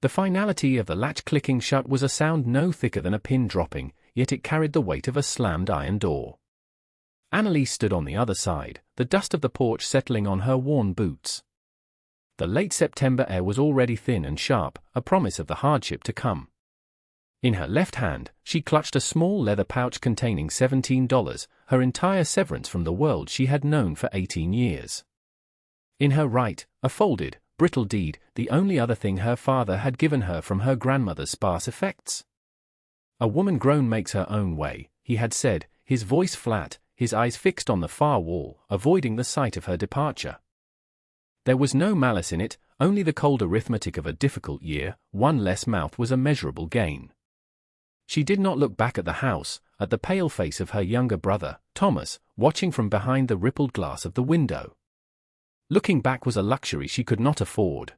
The finality of the latch clicking shut was a sound no thicker than a pin dropping, yet it carried the weight of a slammed iron door. Annalise stood on the other side, the dust of the porch settling on her worn boots. The late September air was already thin and sharp, a promise of the hardship to come. In her left hand, she clutched a small leather pouch containing $17, her entire severance from the world she had known for 18 years. In her right, a folded, brittle deed, the only other thing her father had given her from her grandmother's sparse effects. A woman grown makes her own way, he had said, his voice flat, his eyes fixed on the far wall, avoiding the sight of her departure. There was no malice in it, only the cold arithmetic of a difficult year. One less mouth was a measurable gain. She did not look back at the house, at the pale face of her younger brother, Thomas, watching from behind the rippled glass of the window. Looking back was a luxury she could not afford.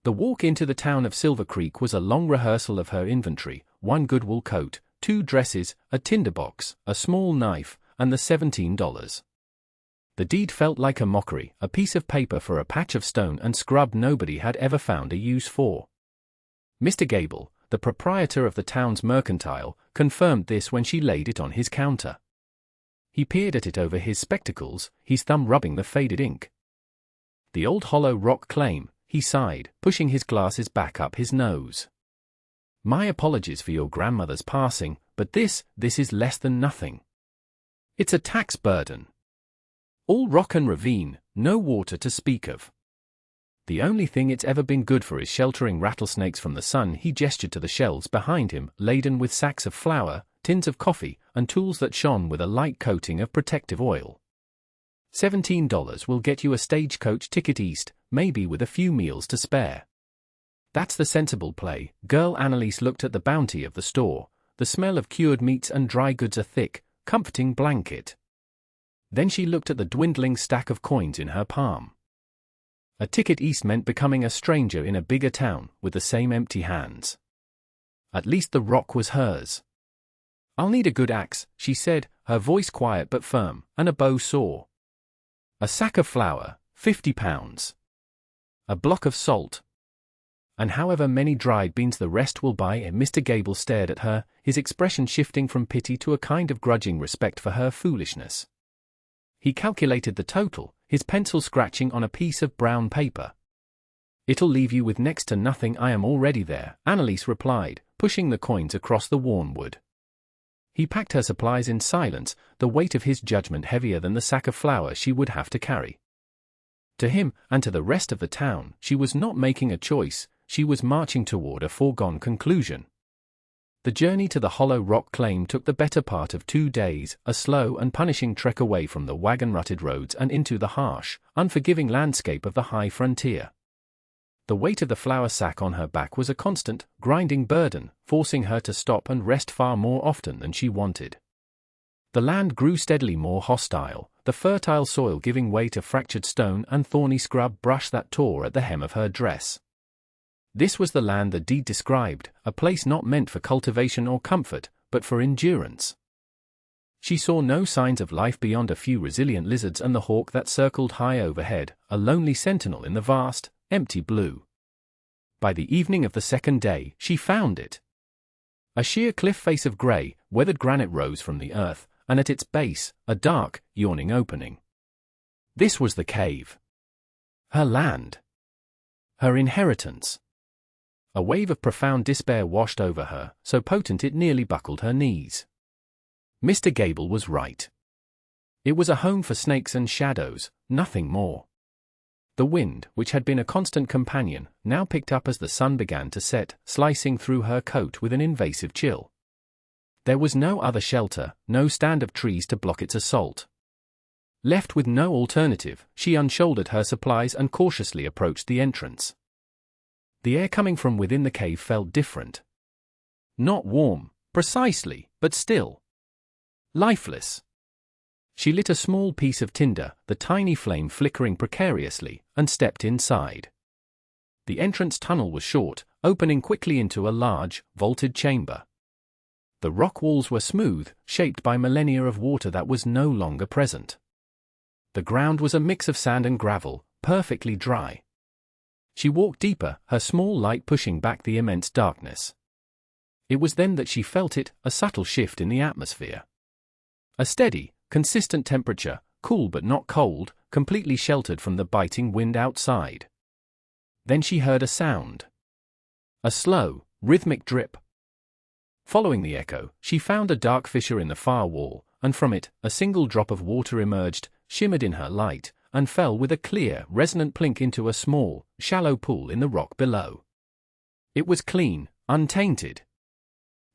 The walk into the town of Silver Creek was a long rehearsal of her inventory: one good wool coat, 2 dresses, a tinderbox, a small knife, and the $17. The deed felt like a mockery, a piece of paper for a patch of stone and scrub nobody had ever found a use for. Mr. Gable, the proprietor of the town's mercantile, confirmed this when she laid it on his counter. He peered at it over his spectacles, his thumb rubbing the faded ink. The old hollow rock claim, he sighed, pushing his glasses back up his nose. My apologies for your grandmother's passing, but this is less than nothing. It's a tax burden. All rock and ravine, no water to speak of. The only thing it's ever been good for is sheltering rattlesnakes from the sun. He gestured to the shelves behind him, laden with sacks of flour, tins of coffee, and tools that shone with a light coating of protective oil. $17 will get you a stagecoach ticket east, maybe with a few meals to spare. That's the sensible play. Girl Annalise looked at the bounty of the store, the smell of cured meats and dry goods a thick, comforting blanket. Then she looked at the dwindling stack of coins in her palm. A ticket east meant becoming a stranger in a bigger town, with the same empty hands. At least the rock was hers. I'll need a good axe, she said, her voice quiet but firm, and a bow saw. A sack of flour, 50 pounds. A block of salt. And however many dried beans the rest will buy. And Mr. Gable stared at her, his expression shifting from pity to a kind of grudging respect for her foolishness. He calculated the total, his pencil scratching on a piece of brown paper. It'll leave you with next to nothing. I am already there, Annalise replied, pushing the coins across the worn wood. He packed her supplies in silence, the weight of his judgment heavier than the sack of flour she would have to carry. To him, and to the rest of the town, she was not making a choice, she was marching toward a foregone conclusion. The journey to the hollow rock claim took the better part of 2 days, a slow and punishing trek away from the wagon-rutted roads and into the harsh, unforgiving landscape of the high frontier. The weight of the flour sack on her back was a constant, grinding burden, forcing her to stop and rest far more often than she wanted. The land grew steadily more hostile, the fertile soil giving way to fractured stone and thorny scrub brush that tore at the hem of her dress. This was the land the deed described, a place not meant for cultivation or comfort, but for endurance. She saw no signs of life beyond a few resilient lizards and the hawk that circled high overhead, a lonely sentinel in the vast, empty blue. By the evening of the second day, she found it. A sheer cliff face of grey, weathered granite rose from the earth, and at its base, a dark, yawning opening. This was the cave. Her land. Her inheritance. A wave of profound despair washed over her, so potent it nearly buckled her knees. Mr. Gable was right. It was a home for snakes and shadows, nothing more. The wind, which had been a constant companion, now picked up as the sun began to set, slicing through her coat with an invasive chill. There was no other shelter, no stand of trees to block its assault. Left with no alternative, she unshouldered her supplies and cautiously approached the entrance. The air coming from within the cave felt different. Not warm, precisely, but still. Lifeless. She lit a small piece of tinder, the tiny flame flickering precariously, and stepped inside. The entrance tunnel was short, opening quickly into a large, vaulted chamber. The rock walls were smooth, shaped by millennia of water that was no longer present. The ground was a mix of sand and gravel, perfectly dry. She walked deeper, her small light pushing back the immense darkness. It was then that she felt it, a subtle shift in the atmosphere. A steady, consistent temperature, cool but not cold, completely sheltered from the biting wind outside. Then she heard a sound. A slow, rhythmic drip. Following the echo, she found a dark fissure in the far wall, and from it, a single drop of water emerged, shimmered in her light, and fell with a clear, resonant plink into a small, shallow pool in the rock below. It was clean, untainted.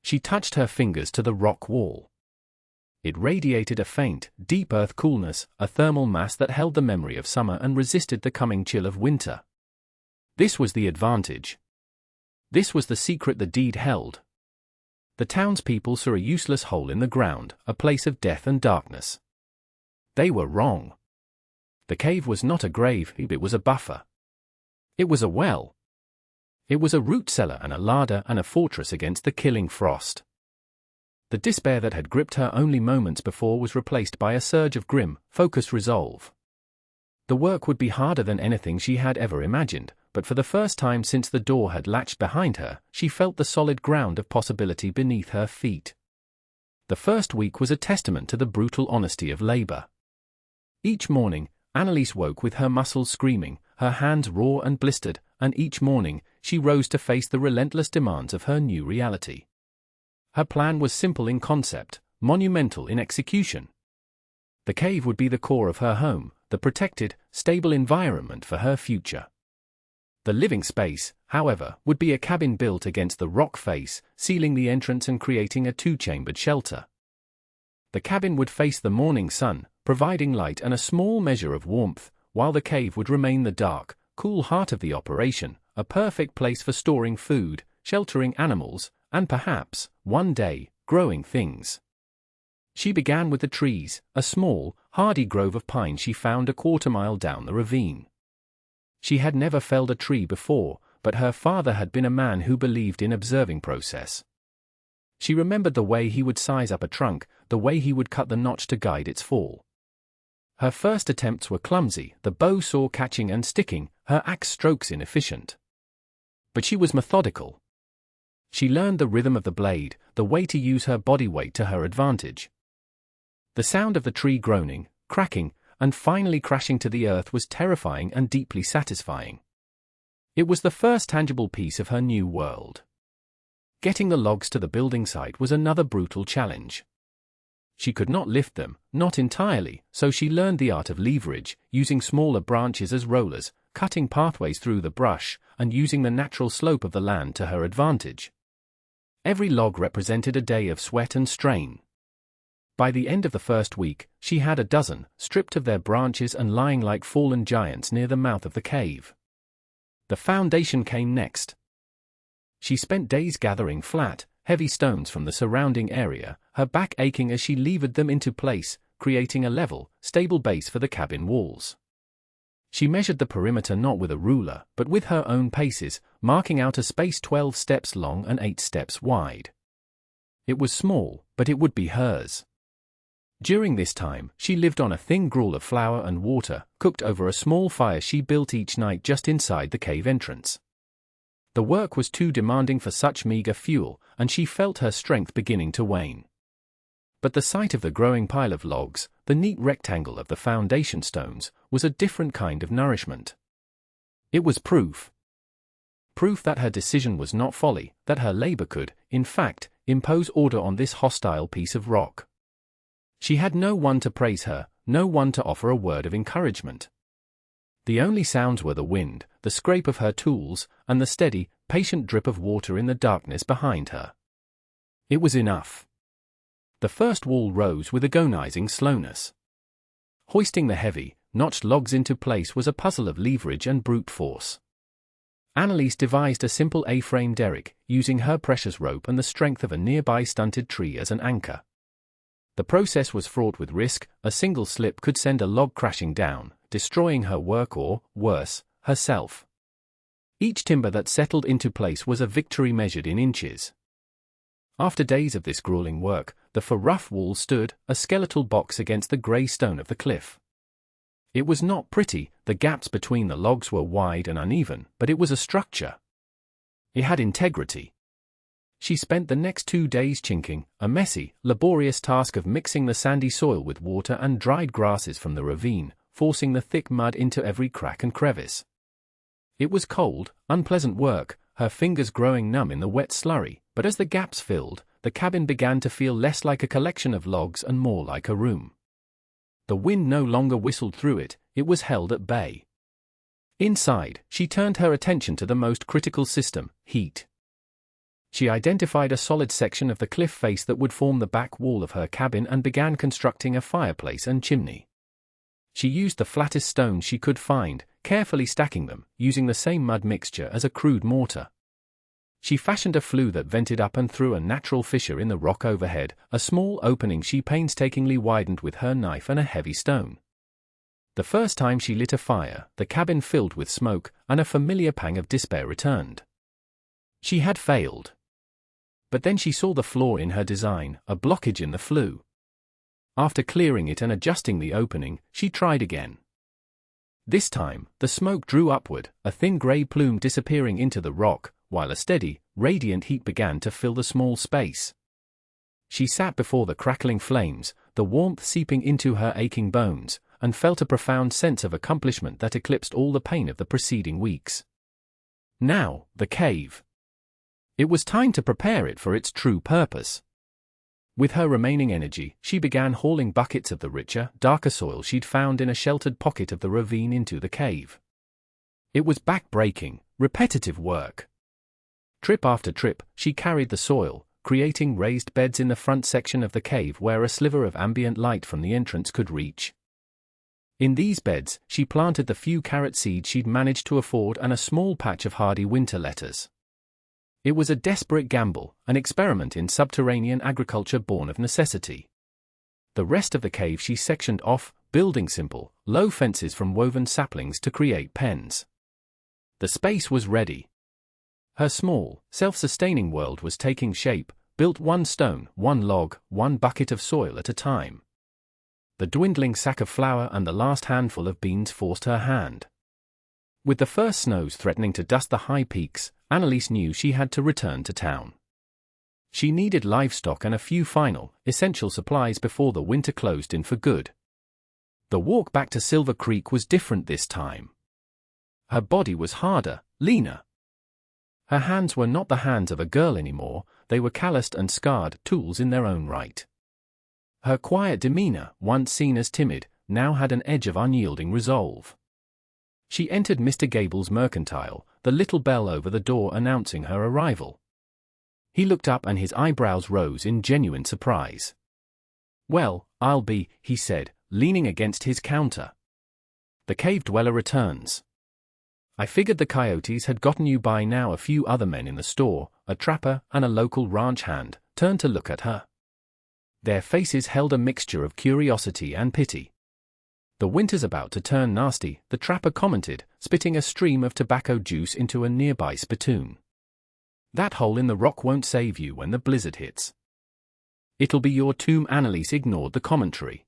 She touched her fingers to the rock wall. It radiated a faint, deep earth coolness, a thermal mass that held the memory of summer and resisted the coming chill of winter. This was the advantage. This was the secret the deed held. The townspeople saw a useless hole in the ground, a place of death and darkness. They were wrong. The cave was not a grave, it was a buffer. It was a well. It was a root cellar and a larder and a fortress against the killing frost. The despair that had gripped her only moments before was replaced by a surge of grim, focused resolve. The work would be harder than anything she had ever imagined, but for the first time since the door had latched behind her, she felt the solid ground of possibility beneath her feet. The first week was a testament to the brutal honesty of labor. Each morning, Anneliese woke with her muscles screaming, her hands raw and blistered, and each morning, she rose to face the relentless demands of her new reality. Her plan was simple in concept, monumental in execution. The cave would be the core of her home, the protected, stable environment for her future. The living space, however, would be a cabin built against the rock face, sealing the entrance and creating a two-chambered shelter. The cabin would face the morning sun, providing light and a small measure of warmth, while the cave would remain the dark, cool heart of the operation, a perfect place for storing food, sheltering animals, and perhaps, one day, growing things. She began with the trees, a small, hardy grove of pine she found a quarter-mile down the ravine. She had never felled a tree before, but her father had been a man who believed in observing process. She remembered the way he would size up a trunk, the way he would cut the notch to guide its fall. Her first attempts were clumsy, the bow saw catching and sticking, her axe strokes inefficient. But she was methodical. She learned the rhythm of the blade, the way to use her body weight to her advantage. The sound of the tree groaning, cracking, and finally crashing to the earth was terrifying and deeply satisfying. It was the first tangible piece of her new world. Getting the logs to the building site was another brutal challenge. She could not lift them, not entirely, so she learned the art of leverage, using smaller branches as rollers, cutting pathways through the brush, and using the natural slope of the land to her advantage. Every log represented a day of sweat and strain. By the end of the first week, she had a dozen, stripped of their branches and lying like fallen giants near the mouth of the cave. The foundation came next. She spent days gathering flat, heavy stones from the surrounding area, her back aching as she levered them into place, creating a level, stable base for the cabin walls. She measured the perimeter not with a ruler, but with her own paces, marking out a space 12 steps long and 8 steps wide. It was small, but it would be hers. During this time, she lived on a thin gruel of flour and water, cooked over a small fire she built each night just inside the cave entrance. The work was too demanding for such meager fuel, and she felt her strength beginning to wane. But the sight of the growing pile of logs, the neat rectangle of the foundation stones, was a different kind of nourishment. It was proof. Proof that her decision was not folly, that her labor could, in fact, impose order on this hostile piece of rock. She had no one to praise her, no one to offer a word of encouragement. The only sounds were the wind, the scrape of her tools, and the steady, patient drip of water in the darkness behind her. It was enough. The first wall rose with agonizing slowness. Hoisting the heavy, notched logs into place was a puzzle of leverage and brute force. Anneliese devised a simple A-frame derrick, using her precious rope and the strength of a nearby stunted tree as an anchor. The process was fraught with risk. A single slip could send a log crashing down, destroying her work or, worse, herself. Each timber that settled into place was a victory measured in inches. After days of this grueling work, the rough wall stood, a skeletal box against the grey stone of the cliff. It was not pretty, the gaps between the logs were wide and uneven, but it was a structure. It had integrity. She spent the next 2 days chinking, a messy, laborious task of mixing the sandy soil with water and dried grasses from the ravine, forcing the thick mud into every crack and crevice. It was cold, unpleasant work, her fingers growing numb in the wet slurry, but as the gaps filled, the cabin began to feel less like a collection of logs and more like a room. The wind no longer whistled through it, it was held at bay. Inside, she turned her attention to the most critical system, heat. She identified a solid section of the cliff face that would form the back wall of her cabin and began constructing a fireplace and chimney. She used the flattest stones she could find, carefully stacking them, using the same mud mixture as a crude mortar. She fashioned a flue that vented up and through a natural fissure in the rock overhead, a small opening she painstakingly widened with her knife and a heavy stone. The first time she lit a fire, the cabin filled with smoke, and a familiar pang of despair returned. She had failed. But then she saw the flaw in her design, a blockage in the flue. After clearing it and adjusting the opening, she tried again. This time, the smoke drew upward, a thin grey plume disappearing into the rock, while a steady, radiant heat began to fill the small space. She sat before the crackling flames, the warmth seeping into her aching bones, and felt a profound sense of accomplishment that eclipsed all the pain of the preceding weeks. Now, the cave. It was time to prepare it for its true purpose. With her remaining energy, she began hauling buckets of the richer, darker soil she'd found in a sheltered pocket of the ravine into the cave. It was back-breaking, repetitive work. Trip after trip, she carried the soil, creating raised beds in the front section of the cave where a sliver of ambient light from the entrance could reach. In these beds, she planted the few carrot seeds she'd managed to afford and a small patch of hardy winter lettuce. It was a desperate gamble, an experiment in subterranean agriculture born of necessity. The rest of the cave she sectioned off, building simple, low fences from woven saplings to create pens. The space was ready. Her small, self-sustaining world was taking shape, built one stone, one log, one bucket of soil at a time. The dwindling sack of flour and the last handful of beans forced her hand. With the first snows threatening to dust the high peaks, Annalise knew she had to return to town. She needed livestock and a few final, essential supplies before the winter closed in for good. The walk back to Silver Creek was different this time. Her body was harder, leaner. Her hands were not the hands of a girl anymore, they were calloused and scarred tools in their own right. Her quiet demeanor, once seen as timid, now had an edge of unyielding resolve. She entered Mr. Gable's mercantile, the little bell over the door announcing her arrival. He looked up and his eyebrows rose in genuine surprise. "Well, I'll be," he said, leaning against his counter. "The cave dweller returns. I figured the coyotes had gotten you by now." A few other men in the store, a trapper and a local ranch hand, turned to look at her. Their faces held a mixture of curiosity and pity. "The winter's about to turn nasty," the trapper commented, spitting a stream of tobacco juice into a nearby spittoon. "That hole in the rock won't save you when the blizzard hits. It'll be your tomb." Annalise ignored the commentary.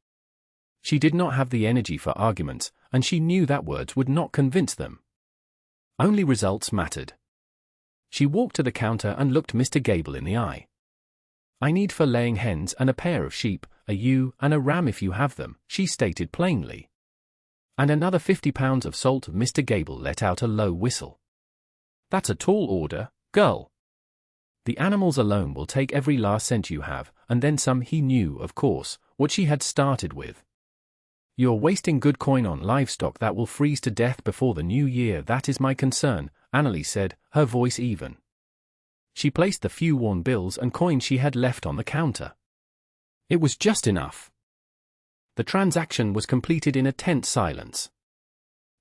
She did not have the energy for arguments, and she knew that words would not convince them. Only results mattered. She walked to the counter and looked Mr. Gable in the eye. "I need for laying hens and a pair of sheep, a ewe and a ram if you have them," she stated plainly. "And another 50 pounds of salt." Mr. Gable let out a low whistle. "That's a tall order, girl. The animals alone will take every last cent you have, and then some." He knew, of course, what she had started with. "You're wasting good coin on livestock that will freeze to death before the new year." "That is my concern," Annalise said, her voice even. She placed the few worn bills and coins she had left on the counter. It was just enough. The transaction was completed in a tense silence.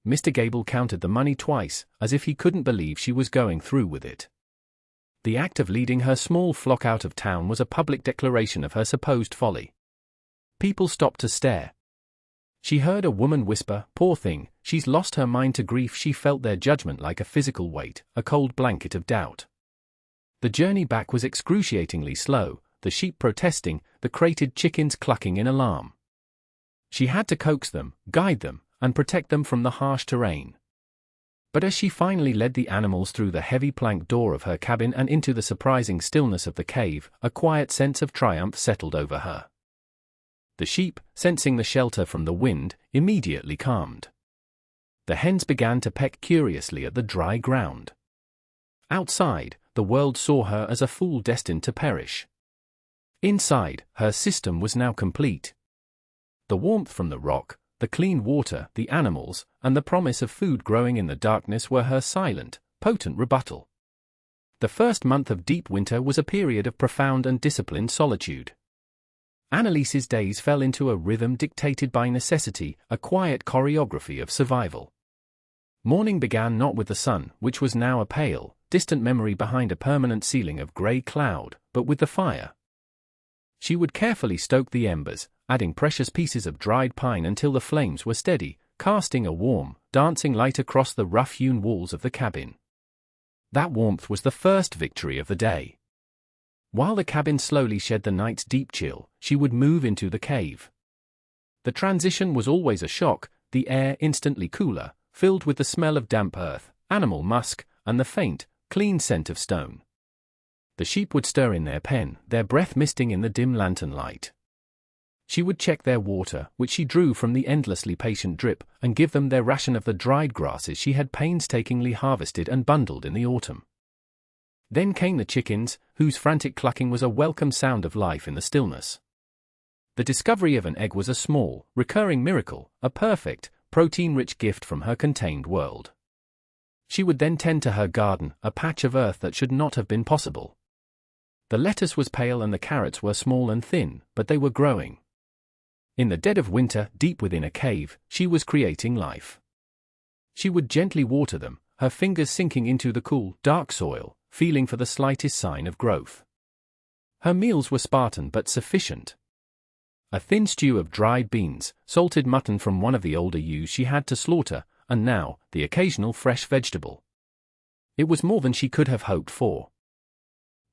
Mr. Gable counted the money twice, as if he couldn't believe she was going through with it. The act of leading her small flock out of town was a public declaration of her supposed folly. People stopped to stare. She heard a woman whisper, "Poor thing, she's lost her mind." To grief she felt their judgment like a physical weight, a cold blanket of doubt. The journey back was excruciatingly slow, the sheep protesting, the crated chickens clucking in alarm. She had to coax them, guide them, and protect them from the harsh terrain. But as she finally led the animals through the heavy plank door of her cabin and into the surprising stillness of the cave, a quiet sense of triumph settled over her. The sheep, sensing the shelter from the wind, immediately calmed. The hens began to peck curiously at the dry ground. Outside, the world saw her as a fool destined to perish. Inside, her system was now complete. The warmth from the rock, the clean water, the animals, and the promise of food growing in the darkness were her silent, potent rebuttal. The first month of deep winter was a period of profound and disciplined solitude. Annelise's days fell into a rhythm dictated by necessity, a quiet choreography of survival. Morning began not with the sun, which was now a pale, distant memory behind a permanent ceiling of grey cloud, but with the fire. She would carefully stoke the embers, adding precious pieces of dried pine until the flames were steady, casting a warm, dancing light across the rough-hewn walls of the cabin. That warmth was the first victory of the day. While the cabin slowly shed the night's deep chill, she would move into the cave. The transition was always a shock, the air instantly cooler, filled with the smell of damp earth, animal musk, and the faint, clean scent of stone. The sheep would stir in their pen, their breath misting in the dim lantern light. She would check their water, which she drew from the endlessly patient drip, and give them their ration of the dried grasses she had painstakingly harvested and bundled in the autumn. Then came the chickens, whose frantic clucking was a welcome sound of life in the stillness. The discovery of an egg was a small, recurring miracle, a perfect, protein-rich gift from her contained world. She would then tend to her garden, a patch of earth that should not have been possible. The lettuce was pale and the carrots were small and thin, but they were growing. In the dead of winter, deep within a cave, she was creating life. She would gently water them, her fingers sinking into the cool, dark soil, feeling for the slightest sign of growth. Her meals were Spartan but sufficient. A thin stew of dried beans, salted mutton from one of the older ewes she had to slaughter, and now, the occasional fresh vegetable. It was more than she could have hoped for.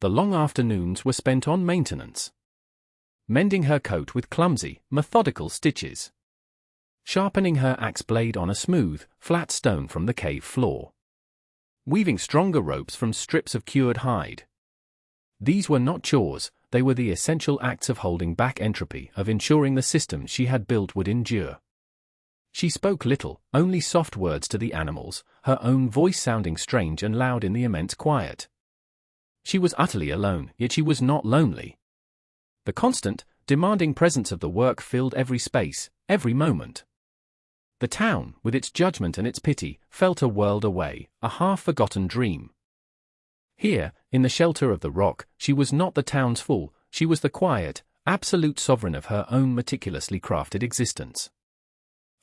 The long afternoons were spent on maintenance. Mending her coat with clumsy, methodical stitches. Sharpening her axe blade on a smooth, flat stone from the cave floor. Weaving stronger ropes from strips of cured hide. These were not chores, they were the essential acts of holding back entropy, of ensuring the system she had built would endure. She spoke little, only soft words to the animals, her own voice sounding strange and loud in the immense quiet. She was utterly alone, yet she was not lonely. The constant, demanding presence of the work filled every space, every moment. The town, with its judgment and its pity, felt a world away, a half-forgotten dream. Here, in the shelter of the rock, she was not the town's fool, she was the quiet, absolute sovereign of her own meticulously crafted existence.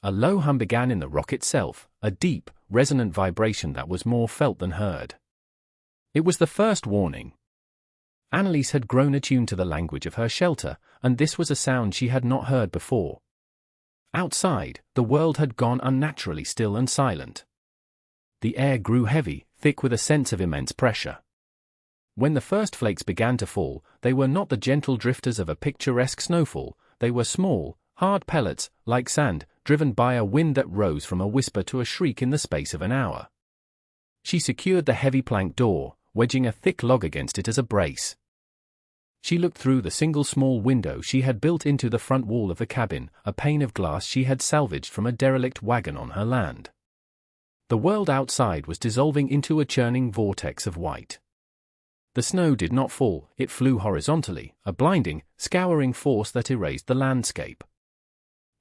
A low hum began in the rock itself, a deep, resonant vibration that was more felt than heard. It was the first warning. Annelise had grown attuned to the language of her shelter, and this was a sound she had not heard before. Outside, the world had gone unnaturally still and silent. The air grew heavy, thick with a sense of immense pressure. When the first flakes began to fall, they were not the gentle drifters of a picturesque snowfall, they were small, hard pellets, like sand, driven by a wind that rose from a whisper to a shriek in the space of an hour. She secured the heavy plank door, wedging a thick log against it as a brace. She looked through the single small window she had built into the front wall of the cabin, a pane of glass she had salvaged from a derelict wagon on her land. The world outside was dissolving into a churning vortex of white. The snow did not fall, it flew horizontally, a blinding, scouring force that erased the landscape.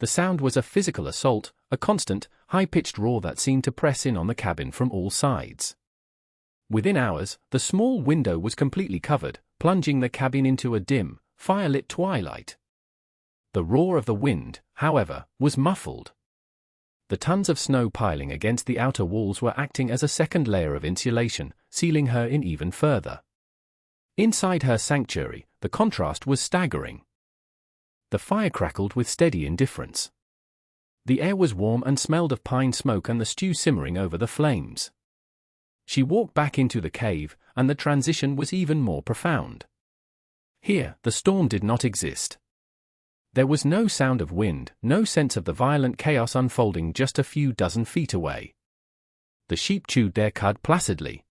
The sound was a physical assault, a constant, high-pitched roar that seemed to press in on the cabin from all sides. Within hours, the small window was completely covered, plunging the cabin into a dim, firelit twilight. The roar of the wind, however, was muffled. The tons of snow piling against the outer walls were acting as a second layer of insulation, sealing her in even further. Inside her sanctuary, the contrast was staggering. The fire crackled with steady indifference. The air was warm and smelled of pine smoke and the stew simmering over the flames. She walked back into the cave, and the transition was even more profound. Here, the storm did not exist. There was no sound of wind, no sense of the violent chaos unfolding just a few dozen feet away. The sheep chewed their cud placidly.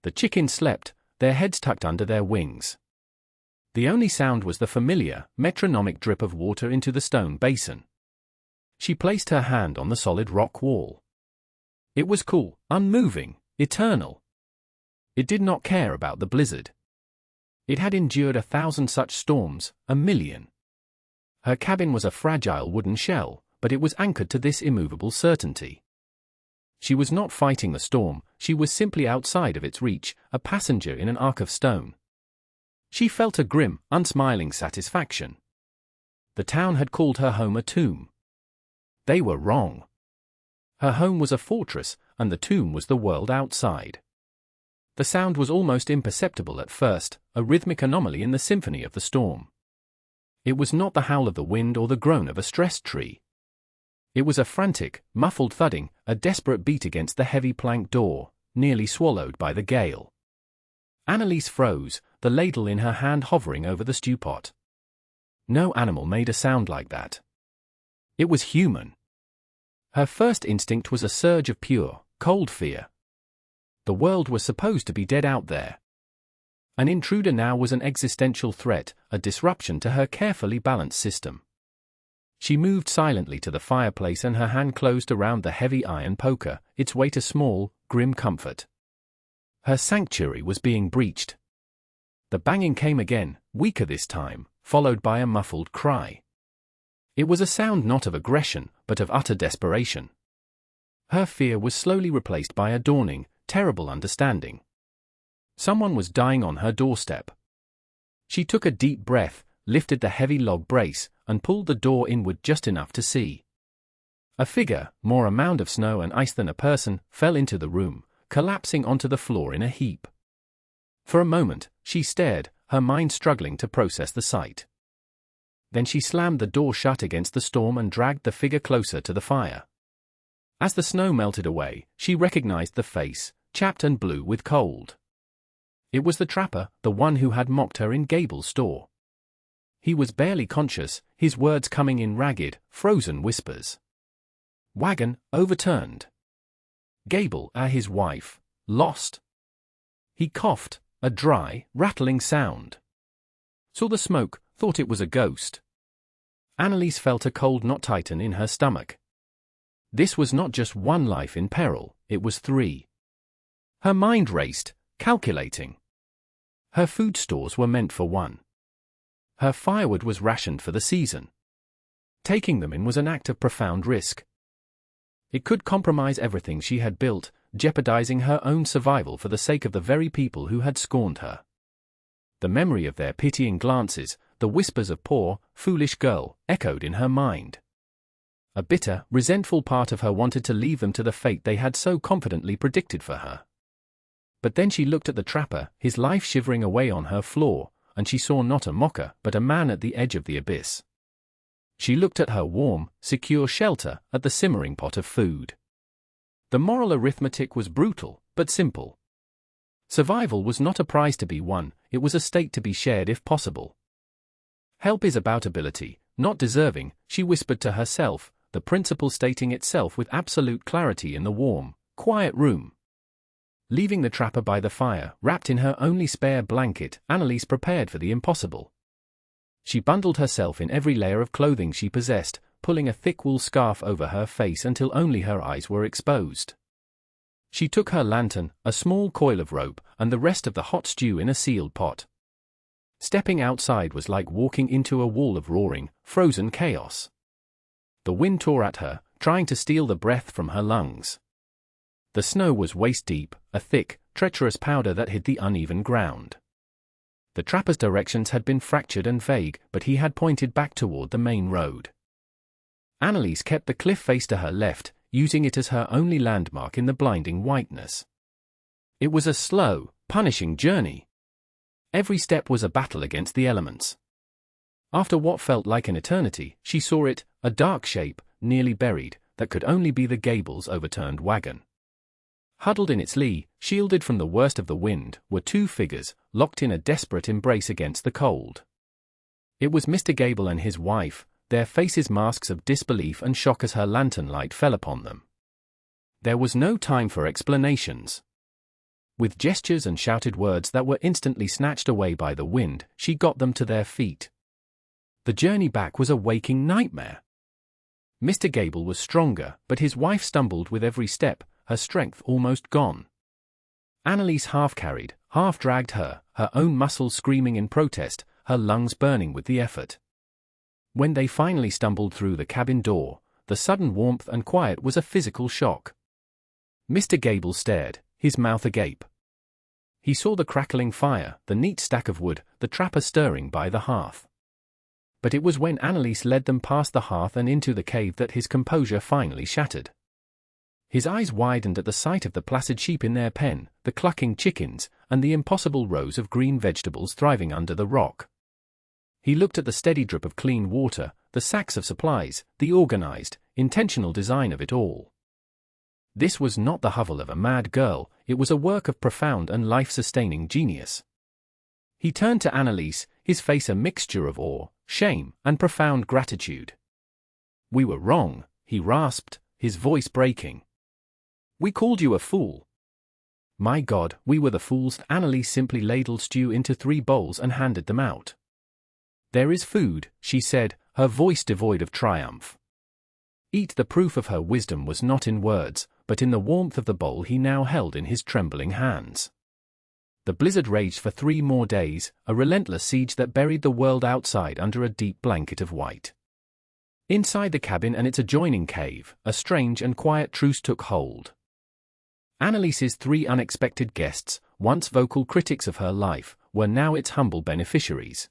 The chickens slept, their heads tucked under their wings. The only sound was the familiar, metronomic drip of water into the stone basin. She placed her hand on the solid rock wall. It was cool, unmoving, eternal. It did not care about the blizzard. It had endured 1,000 such storms, 1,000,000. Her cabin was a fragile wooden shell, but it was anchored to this immovable certainty. She was not fighting the storm, she was simply outside of its reach, a passenger in an ark of stone. She felt a grim, unsmiling satisfaction. The town had called her home a tomb. They were wrong. Her home was a fortress, and the tomb was the world outside. The sound was almost imperceptible at first, a rhythmic anomaly in the symphony of the storm. It was not the howl of the wind or the groan of a stressed tree. It was a frantic, muffled thudding, a desperate beat against the heavy plank door, nearly swallowed by the gale. Anneliese froze, the ladle in her hand hovering over the stew pot. No animal made a sound like that. It was human. Her first instinct was a surge of pure, cold fear. The world was supposed to be dead out there. An intruder now was an existential threat, a disruption to her carefully balanced system. She moved silently to the fireplace and her hand closed around the heavy iron poker, its weight a small, grim comfort. Her sanctuary was being breached. The banging came again, weaker this time, followed by a muffled cry. It was a sound not of aggression, but of utter desperation. Her fear was slowly replaced by a dawning, terrible understanding. Someone was dying on her doorstep. She took a deep breath, lifted the heavy log brace, and pulled the door inward just enough to see. A figure, more a mound of snow and ice than a person, fell into the room, collapsing onto the floor in a heap. For a moment, she stared, her mind struggling to process the sight. Then she slammed the door shut against the storm and dragged the figure closer to the fire. As the snow melted away, she recognized the face, chapped and blue with cold. It was the trapper, the one who had mocked her in Gable's store. He was barely conscious, his words coming in ragged, frozen whispers. Wagon, overturned. Gable, his wife, lost. He coughed, a dry, rattling sound. Saw the smoke, thought it was a ghost. Anneliese felt a cold knot tighten in her stomach. This was not just one life in peril, it was 3. Her mind raced, calculating. Her food stores were meant for 1. Her firewood was rationed for the season. Taking them in was an act of profound risk. It could compromise everything she had built, jeopardizing her own survival for the sake of the very people who had scorned her. The memory of their pitying glances, the whispers of "poor, foolish girl," echoed in her mind. A bitter, resentful part of her wanted to leave them to the fate they had so confidently predicted for her. But then she looked at the trapper, his life shivering away on her floor, and she saw not a mocker but a man at the edge of the abyss. She looked at her warm, secure shelter, at the simmering pot of food. The moral arithmetic was brutal, but simple. Survival was not a prize to be won, it was a stake to be shared if possible. Help is about ability, not deserving, she whispered to herself, the principle stating itself with absolute clarity in the warm, quiet room. Leaving the trapper by the fire, wrapped in her only spare blanket, Anneliese prepared for the impossible. She bundled herself in every layer of clothing she possessed, pulling a thick wool scarf over her face until only her eyes were exposed. She took her lantern, a small coil of rope, and the rest of the hot stew in a sealed pot. Stepping outside was like walking into a wall of roaring, frozen chaos. The wind tore at her, trying to steal the breath from her lungs. The snow was waist-deep, a thick, treacherous powder that hid the uneven ground. The trapper's directions had been fractured and vague, but he had pointed back toward the main road. Anneliese kept the cliff face to her left, using it as her only landmark in the blinding whiteness. It was a slow, punishing journey. Every step was a battle against the elements. After what felt like an eternity, she saw it, a dark shape, nearly buried, that could only be the Gable's overturned wagon. Huddled in its lee, shielded from the worst of the wind, were 2 figures, locked in a desperate embrace against the cold. It was Mr. Gable and his wife, their faces masks of disbelief and shock as her lantern light fell upon them. There was no time for explanations. With gestures and shouted words that were instantly snatched away by the wind, she got them to their feet. The journey back was a waking nightmare. Mr. Gable was stronger, but his wife stumbled with every step, her strength almost gone. Annalise half-carried, half-dragged her, her own muscles screaming in protest, her lungs burning with the effort. When they finally stumbled through the cabin door, the sudden warmth and quiet was a physical shock. Mr. Gable stared, his mouth agape. He saw the crackling fire, the neat stack of wood, the trapper stirring by the hearth. But it was when Annalise led them past the hearth and into the cave that his composure finally shattered. His eyes widened at the sight of the placid sheep in their pen, the clucking chickens, and the impossible rows of green vegetables thriving under the rock. He looked at the steady drip of clean water, the sacks of supplies, the organized, intentional design of it all. This was not the hovel of a mad girl, it was a work of profound and life-sustaining genius. He turned to Annalise, his face a mixture of awe, shame, and profound gratitude. "We were wrong," he rasped, his voice breaking. "We called you a fool." "My God, we were the fools." Annalise simply ladled stew into 3 bowls and handed them out. "There is food," she said, her voice devoid of triumph. Eat. The proof of her wisdom was not in words, but in the warmth of the bowl he now held in his trembling hands. The blizzard raged for 3 more days, a relentless siege that buried the world outside under a deep blanket of white. Inside the cabin and its adjoining cave, a strange and quiet truce took hold. Annalise's 3 unexpected guests, once vocal critics of her life, were now its humble beneficiaries.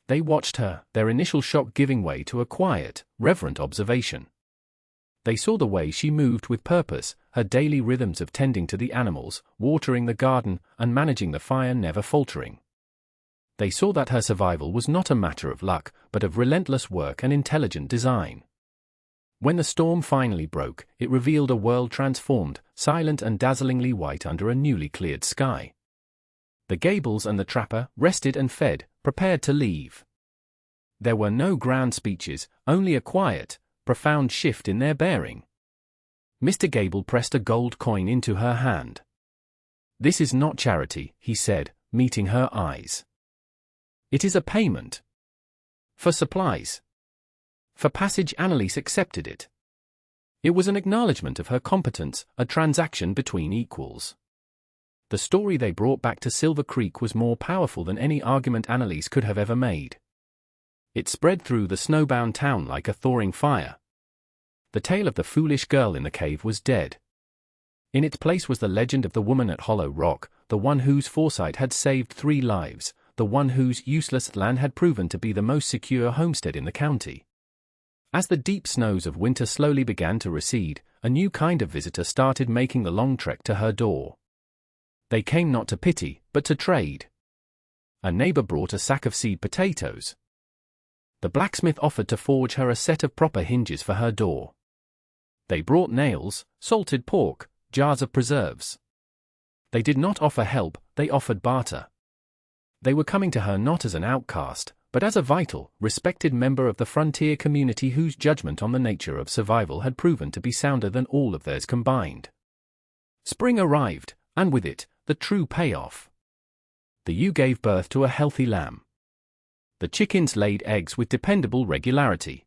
They watched her, their initial shock giving way to a quiet, reverent observation. They saw the way she moved with purpose, her daily rhythms of tending to the animals, watering the garden, and managing the fire never faltering. They saw that her survival was not a matter of luck, but of relentless work and intelligent design. When the storm finally broke, it revealed a world transformed, silent and dazzlingly white under a newly cleared sky. The Gables and the trapper, rested and fed, prepared to leave. There were no grand speeches, only a quiet, profound shift in their bearing. Mr. Gable pressed a gold coin into her hand. "This is not charity," he said, meeting her eyes. "It is a payment. For supplies. For passage." Annalise accepted it. It was an acknowledgement of her competence, a transaction between equals. The story they brought back to Silver Creek was more powerful than any argument Annalise could have ever made. It spread through the snowbound town like a thawing fire. The tale of the foolish girl in the cave was dead. In its place was the legend of the woman at Hollow Rock, the one whose foresight had saved 3 lives, the one whose useless land had proven to be the most secure homestead in the county. As the deep snows of winter slowly began to recede, a new kind of visitor started making the long trek to her door. They came not to pity, but to trade. A neighbor brought a sack of seed potatoes. The blacksmith offered to forge her a set of proper hinges for her door. They brought nails, salted pork, jars of preserves. They did not offer help, they offered barter. They were coming to her not as an outcast, but as a vital, respected member of the frontier community whose judgment on the nature of survival had proven to be sounder than all of theirs combined. Spring arrived, and with it, the true payoff. The ewe gave birth to a healthy lamb. The chickens laid eggs with dependable regularity.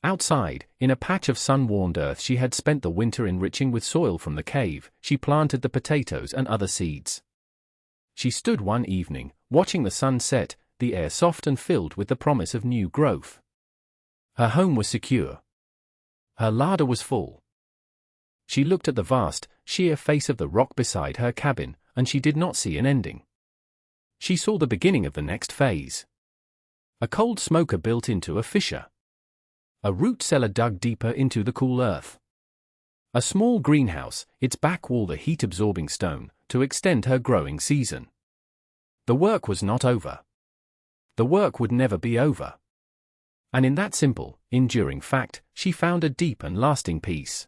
Outside, in a patch of sun-warmed earth she had spent the winter enriching with soil from the cave, she planted the potatoes and other seeds. She stood one evening, watching the sun set, the air soft and filled with the promise of new growth. Her home was secure. Her larder was full. She looked at the vast, sheer face of the rock beside her cabin, and she did not see an ending. She saw the beginning of the next phase. A cold smoker built into a fissure. A root cellar dug deeper into the cool earth. A small greenhouse, its back wall the heat-absorbing stone, to extend her growing season. The work was not over. The work would never be over. And in that simple, enduring fact, she found a deep and lasting peace.